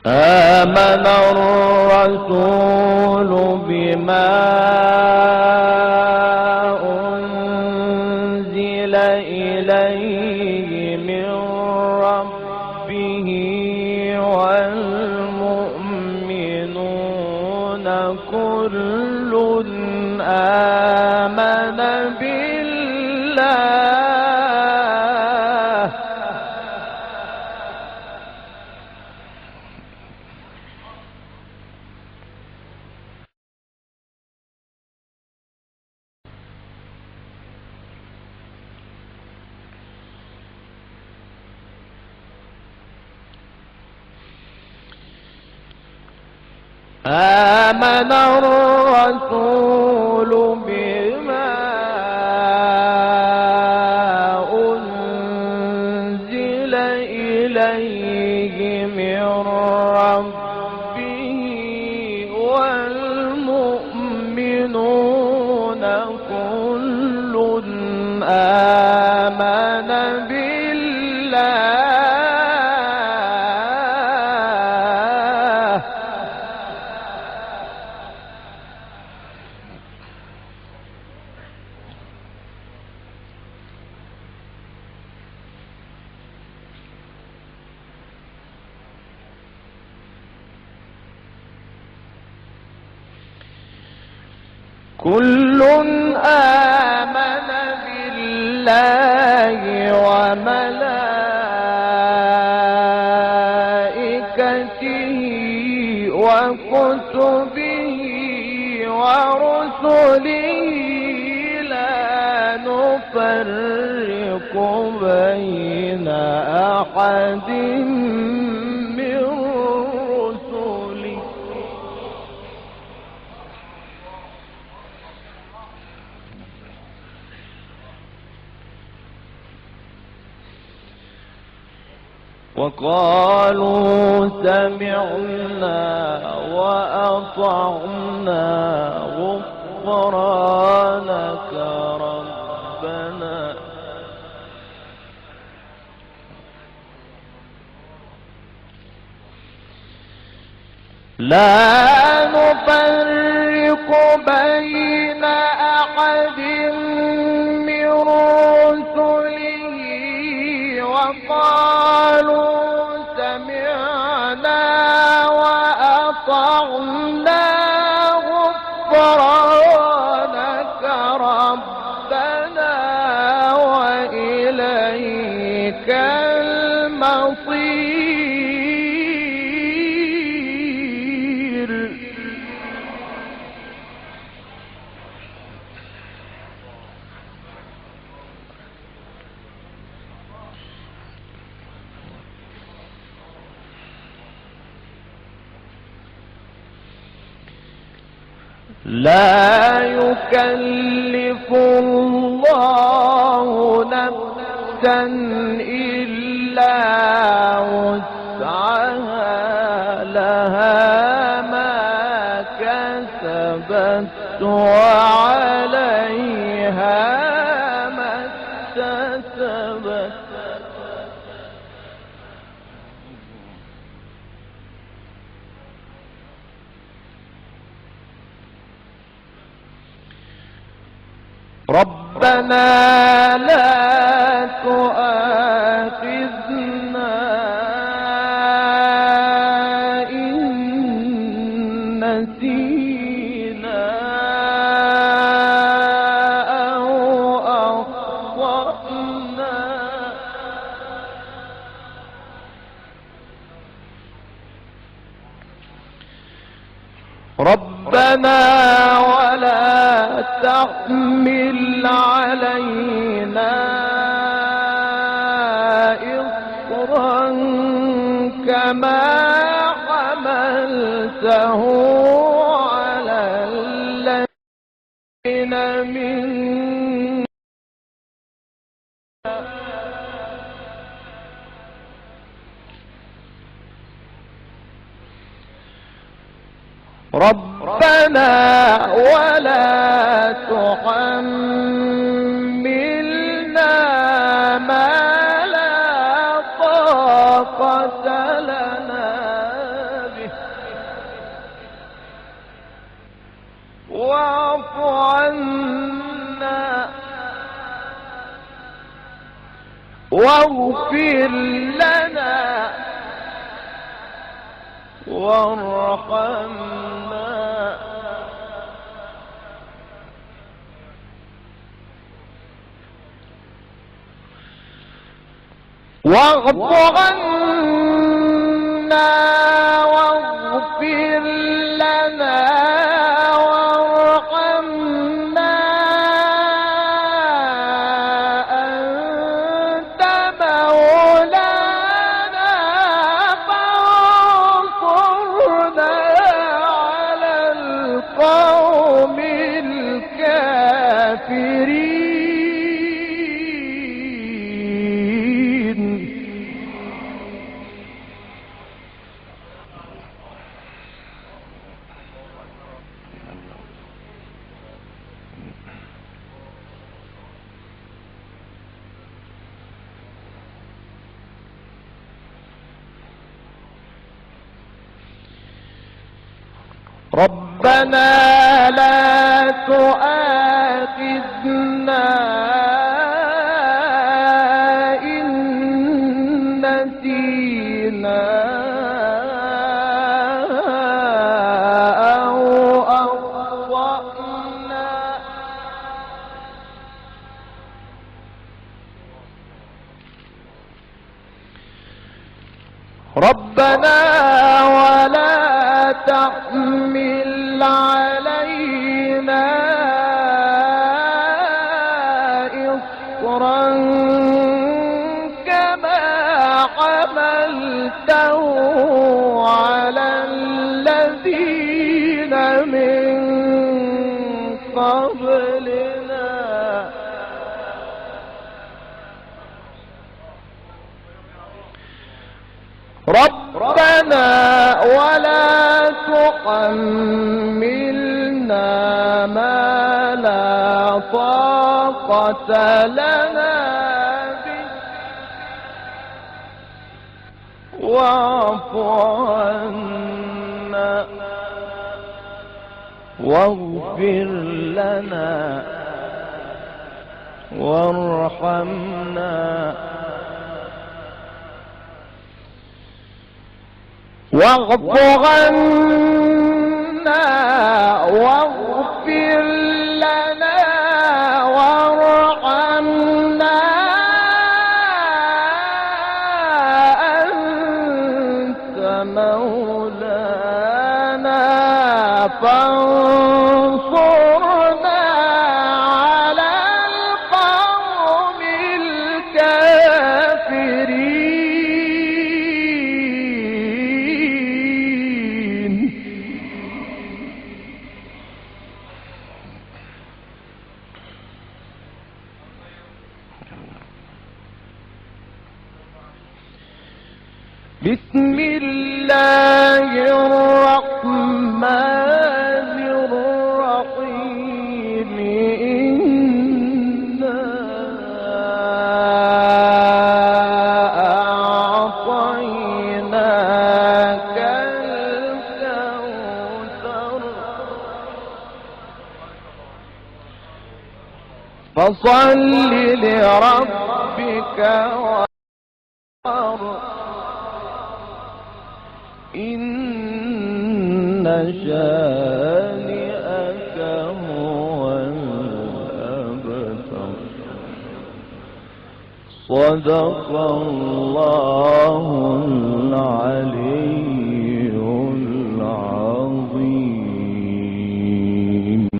آمن الرسول بما أنزل إليه من ربه والمؤمنون كل آمن بالله آمن الرسول بما أنزل إليه من ربه والمؤمنون كل آمن بالله كل آمن بالله وملائكته وكتبه ورسله لا نفرق بين أحد من رسله وقالوا سمعنا وأطعنا غفرانك ربنا لا نفرق بين أحد من رسله وقالوا سمعنا وأطعنا غفرانك ربنا وإليك المصير لا يكلف الله نفسا إلا وسعها لها ما كسبت وعليها ما اكتسبت ربنا لا تؤاخذنا إن نسينا أو أخطأنا ربنا ولا تحمل علينا إصرا كما حملته على الذين من ربنا ولا تحملنا ما لا طاقة لنا به واعف عنا واغفر لنا وارحمنا واغفر عنا واغفر لنا وارحمنا أنت مولانا فانصرنا على القوم الكافرين. ربنا لا تؤاخذنا إن نسينا أو أخطأنا ربنا ولا تحمل علينا إصرا كما حملته على الذين من قبلنا ربنا ولا تحملنا ما لا طاقة لنا به واعف عنا واغفر لنا وارحمنا واغفر عنا واغفر لنا وارحمنا أنت مولانا فانصرنا على القوم الكافرين. بسم الله الرحمن الرحيم إنا أعطيناك الكوثر فصل لربك وانحر إن شانئك هو الأبتر. صدق الله